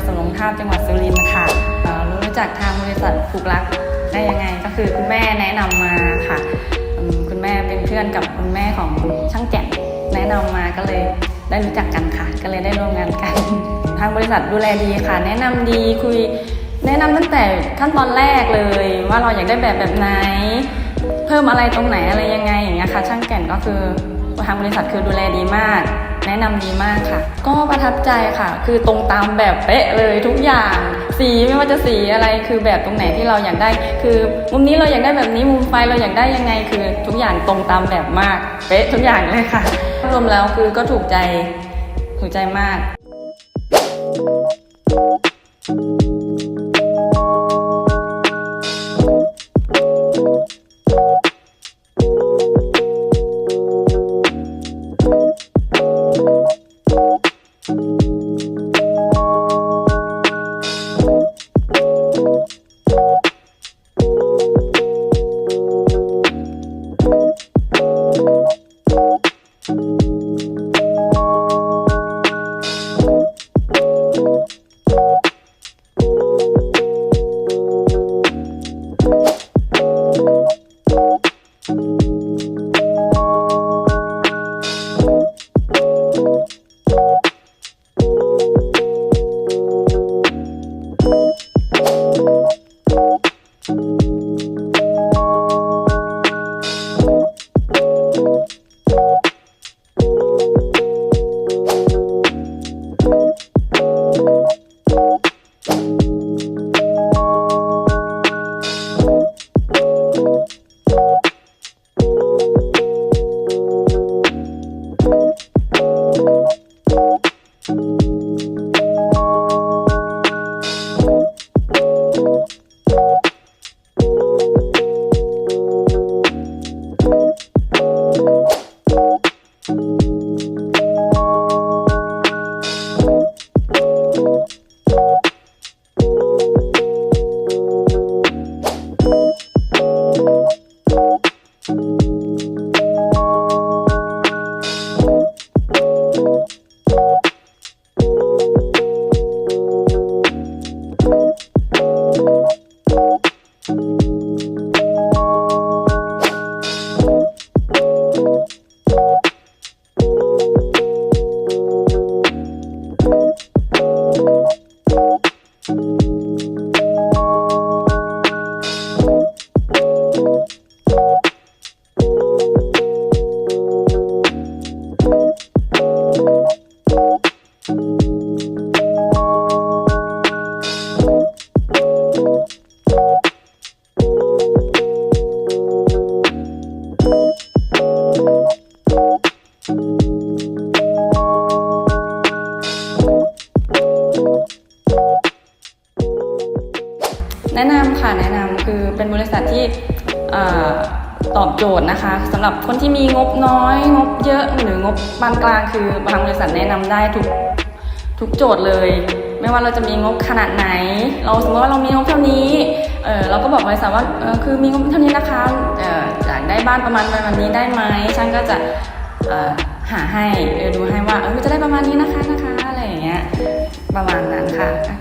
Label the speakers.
Speaker 1: สำโรงทาบจังหวัดสุรินทร์ค่ะรู้จักทางบริษัทผูกรักได้ยังไงก็คือคุณแม่แนะนำมาค่ะคุณแม่เป็นเพื่อนกับคุณแม่ของช่างแก่นแนะนำมาก็เลยได้รู้จักกันค่ะก็เลยได้ร่วมงานกันทางบริษัทดูแลดีค่ะแนะนำดีคุยแนะนำตั้งแต่ขั้นตอนแรกเลยว่าเราอยากได้แบบไหนเพิ่มอะไรตรงไหนอะไรยังไงอย่างเงี้ยค่ะช่างแก่นก็คือทางบริษัทคือดูแลดีมากแนะนำดีมากค่ะก็ประทับใจค่ะคือตรงตามแบบเป๊ะเลยทุกอย่างสีไม่ว่าจะสีอะไรคือแบบตรงไหนที่เราอยากได้คือมุมนี้เราอยากได้แบบนี้มุมไฟเราอยากได้ยังไงคือทุกอย่างตรงตามแบบมากเป๊ะทุกอย่างเลยค่ะรวมแล้วคือก็ถูกใจมากแนะนำคือเป็นบริษัทที่ตอบโจทย์นะคะสำหรับคนที่มีงบน้อยงบเยอะหรืองบปานกลางคือทางบริษัทแนะนำได้ทุกโจทย์เลยไม่ว่าเราจะมีงบขนาดไหนเราสมมติว่าเรามีงบเท่านี้เราก็บอกบริษัทว่าคือมีงบเท่านี้นะคะอยากได้บ้านประมาณแบบนี้ได้ไหมช่างก็จะหาให้ดูให้ว่าจะได้ประมาณนี้นะคะอะไรอย่างเงี้ยประมาณนั้นค่ะ